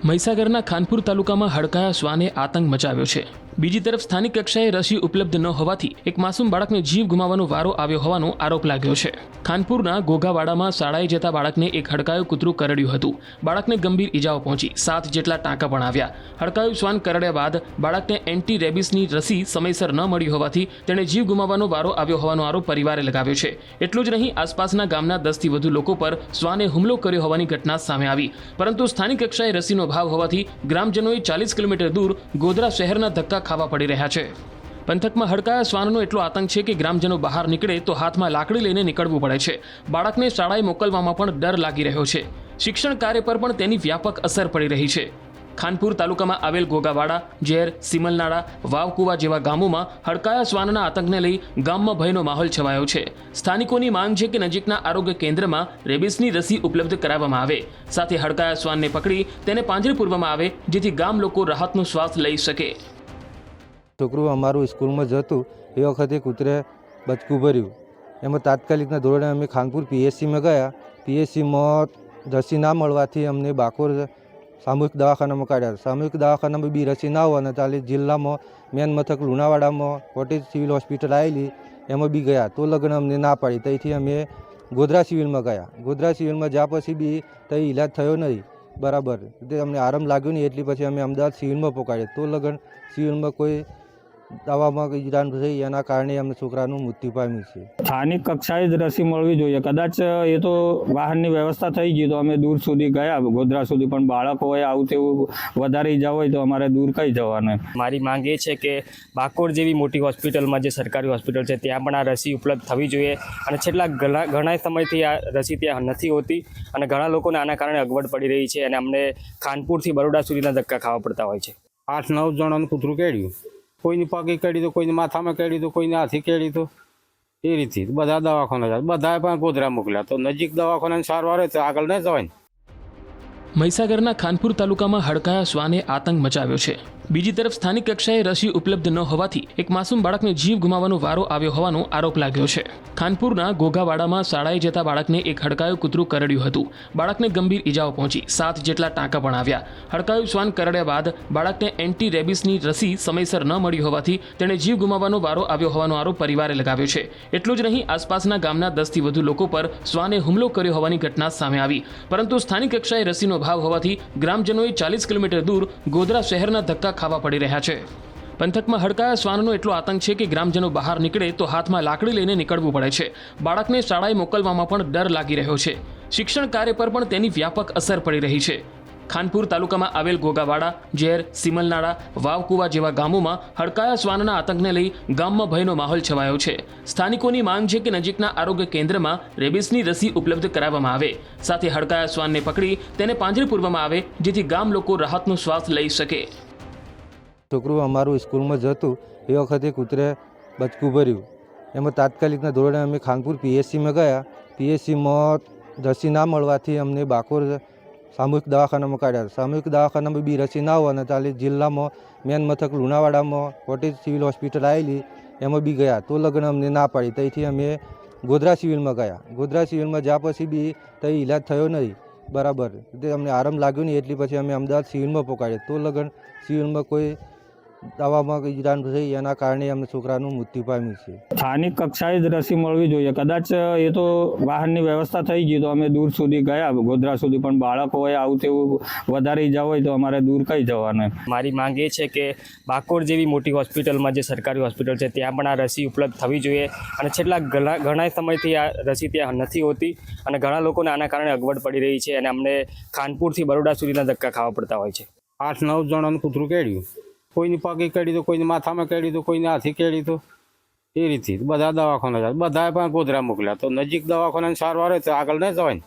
મહીસાગરના ખાનપુર તાલુકામાં હડકાયા શ્વાને આતંક મચાવ્યો છે। બીજી તરફ સ્થાનિક કક્ષાએ રસી ઉપલબ્ધ ન હોવાથી એક માસૂમ બાળકને જીવ ગુમાવવાનો વારો આવ્યો હોવાનો આરોપ લાગ્યો છે। ખાનપુરના ઘોઘાવાડામાં શાળાએ જતા બાળકને એક હડકાયું કૂતરું કરડ્યું હતું। બાળકને ગંભીર ઈજાઓ પહોંચી, 7 જેટલા ટાંકા પણ આવ્યા। હડકાયું શ્વાન કરડ્યા બાદ બાળકને એન્ટી રેબિસની રસી સમયસર ન મળી હોવાથી તેણે જીવ ગુમાવવાનો વારો આવ્યો હોવાનો આરોપ પરિવારે લગાવ્યો છે। એટલું જ નહીં, આસપાસના ગામના 10થી વધુ લોકો પર શ્વાને હુમલો કર્યો હોવાની ઘટના સામે આવી, પરંતુ સ્થાનિક કક્ષાએ રસીનો અભાવ હોવાથી ગ્રામજનોએ 40 કિલોમીટર દૂર ગોધરા શહેરના ધક્કા ખાવા પડી રહ્યા છે। પંથકમાં હડકાયા શ્વાનનો એટલો આતંક છે કે ગ્રામજનો બહાર નીકળે તો હાથમાં લાકડી લઈને નીકળવું પડે છે। બાળકને શાળાએ મોકલવામાં પણ ડર લાગી રહ્યો છે। શિક્ષણ કાર્ય પર પણ તેની વ્યાપક અસર પડી રહી છે। ખાનપુર તાલુકામાં આવેલ ઘોઘાવાડા, ઝેર, સિમલનાળા, વાવકુવા જેવા ગામોમાં હડકાયા શ્વાનના આતંકને લઈ ગામમાં ભયનો માહોલ છવાયો છે। સ્થાનિકોની માંગ છે કે નજીકના આરોગ્ય કેન્દ્રમાં રેબિસની રસી ઉપલબ્ધ કરાવવામાં આવે, સાથે હડકાયા શ્વાનને પકડી તેને પાંજરે પૂરવામાં આવે, જેથી ગામ લોકો રાહતનો શ્વાસ લઈ શકે। છોકરું અમારું સ્કૂલમાં જતું એ વખતે કૂતરે બચકું ભર્યું, એમાં તાત્કાલિકના ધોરણે અમે ખાનપુર પીએચસીમાં ગયા। પીએચસીમાં રસી ના મળવાથી અમને બાકોર સામૂહિક દવાખાનામાં કાઢ્યા। સામૂહિક દવાખાનામાં બી રસી ના હોવાના ચાલે જિલ્લામાં મેન મથક લુણાવાડામાં કોટેજ સિવિલ હોસ્પિટલ આવેલી એમાં બી ગયા, તો લગ્ન અમને ના પાડી। ત્યાંથી અમે ગોધરા સિવિલમાં ગયા। ગોધરા સિવિલમાં જ્યાં પછી બી ત્યાં ઈલાજ થયો નહીં બરાબર, તે અમને આરામ લાગ્યો નહીં, એટલી પછી અમે અમદાવાદ સિવિલમાં પહોંચાડ્યા, તો લગ્ન સિવિલમાં કોઈ દવામાં ઈરાન થઈ, એના કારણે અમને છોકરાનું મૃત્યુ પામ્યું છે। સ્થાનિક કક્ષાએ જ રસી મળવી જોઈએ। કદાચ એ તો વાહનની વ્યવસ્થા થઈ ગઈ તો અમે દૂર સુધી ગયા, ગોધરા સુધી, પણ બાળક હોય આવું તેવું વધારે ઈજા હોય તો અમારે દૂર કઈ જવાનું। મારી માંગ એ છે કે બાકોર જેવી મોટી હોસ્પિટલમાં, જે સરકારી હોસ્પિટલ છે, ત્યાં પણ આ રસી ઉપલબ્ધ થવી જોઈએ। અને છેલ્લા ઘણા સમયથી આ રસી ત્યાં નથી હોતી અને ઘણા લોકોને આના કારણે અગવડ પડી રહી છે અને અમને ખાનપુરથી બરોડા સુધીના ધક્કા ખાવા પડતા હોય છે। 8-9 જણાનું કૂતરું કેળ્યું, કોઈની પગે કેળી તો, કોઈની માથામાં કેળી તો, કોઈને હાથી કેળી તો, એ રીતે બધા દવાખાના જાય, બધાએ પણ ગોધરા મોકલ્યા, તો નજીક દવાખાનાની સારવાર હોય તો આગળ ન જવાય। મહીસાગરના ખાનપુર તાલુકામાં હડકાયા શ્વાને આતંક મચાવ્યો છે। બીજી તરફ સ્થાનિક કક્ષાએ રસી ઉપલબ્ધ ન હોવાથી એક માસૂમ બાળકને જીવ ગુમાવવાનો વારો આવ્યો હોવાનો આરોપ લાગ્યો છે। ખાનપુરના ઘોઘાવાડામાં શાળાએ જતા બાળકને એક હડકાયું કૂતરું કરડ્યું હતું। બાળકને ગંભીર ઈજાઓ પહોંચી, 7 જેટલા ટાંકા પણ આવ્યા। હડકાયું શ્વાન કરડ્યા બાદ બાળકને એન્ટી રેબિસની રસી સમયસર ન મળી હોવાથી તેણે જીવ ગુમાવવાનો વારો આવ્યો હોવાનો આરોપ પરિવારે લગાવ્યો છે। એટલું જ નહીં, આસપાસના ગામના 10થી વધુ લોકો પર શ્વાને હુમલો કર્યો હોવાની ઘટના સામે આવી, પરંતુ સ્થાનિક કક્ષાએ રસીનો અભાવ હોવાથી ગ્રામજનોએ 40 કિલોમીટર દૂર ગોધરા શહેરના ધક્કા ખાવા પડી રહ્યા છે। પંથકમાં હડકાયા શ્વાનનો એટલો આતંક છે કે ગ્રામજનો બહાર નીકળે તો હાથમાં લાકડી લઈને નીકળવું પડે છે। બાળકને શાળાએ મોકલવામાં પણ ડર લાગી રહ્યો છે। શિક્ષણ કાર્ય પર પણ તેની વ્યાપક અસર પડી રહી છે। ખાનપુર તાલુકામાં આવેલ ઘોઘાવાડા, ઝેર, સિમલનાળા, વાવકુવા જેવા ગામોમાં હડકાયા શ્વાનના આતંકને લઈ ગામમાં ભયનો માહોલ છવાયો છે। સ્થાનિકોની માંગ છે કે નજીકના આરોગ્ય કેન્દ્રમાં રેબિસની રસી ઉપલબ્ધ કરાવવામાં આવે, સાથે હડકાયા શ્વાનને પકડી તેને પાંજરે પૂરવામાં આવે, જેથી ગામ લોકો રાહતનો શ્વાસ લઈ શકે। છોકરું અમારું સ્કૂલમાં જતું એ વખતે કૂતરે બચકું ભર્યું, એમાં તાત્કાલિકના ધોરણે અમે ખાનપુર પીએચસીમાં ગયા। પીએચસીમાં રસી ના મળવાથી અમને બાકોર સામૂહિક દવાખાનામાં કાઢ્યા। સામૂહિક દવાખાનામાં બી રસી ના હોવાના ચાલે જિલ્લામાં મેન મથક લુણાવાડામાં કોટેજ સિવિલ હોસ્પિટલ આવેલી એમાં બી ગયા, તો લગ્ન અમને ના પાડી। ત્યાંથી અમે ગોધરા સિવિલમાં ગયા। ગોધરા સિવિલમાં જ્યાં પછી બી ત્યાં ઈલાજ થયો નહીં બરાબર, તે અમને આરામ લાગ્યો નહીં, એટલી પછી અમે અમદાવાદ સિવિલમાં પહોંચાડ્યા, તો લગ્ન સિવિલમાં કોઈ દવામાં ઈરાન થઈ, એના કારણે અમને છોકરાનું મૃત્યુ પામ્યું છે। સ્થાનિક કક્ષાએ જ રસી મળવી જોઈએ। કદાચ એ તો વાહનની વ્યવસ્થા થઈ ગઈ તો અમે દૂર સુધી ગયા, ગોધરા સુધી, પણ બાળક હોય આવું તેવું વધારે ઈજા હોય તો અમારે દૂર કઈ જવાનું। મારી માંગ એ છે કે બાકોર જેવી મોટી હોસ્પિટલમાં, જે સરકારી હોસ્પિટલ છે, ત્યાં પણ આ રસી ઉપલબ્ધ થવી જોઈએ। અને છેલ્લા ઘણા સમયથી આ રસી ત્યાં નથી હોતી અને ઘણા લોકોને આના કારણે અગવડ પડી રહી છે અને અમને ખાનપુરથી બરોડા સુધીના ધક્કા ખાવા પડતા હોય છે। 8-9 જણાનું કૂતરું કેળ્યું, કોઈની પગે કેળી તો, કોઈની માથામાં કેળી તો, કોઈને હાથી કેળી તો, એ રીતે બધા દવાખાના જાય, બધાએ પણ ગોધરા મોકલ્યા, તો નજીક દવાખાનાની સારવાર હોય તો આગળ ન જવાય।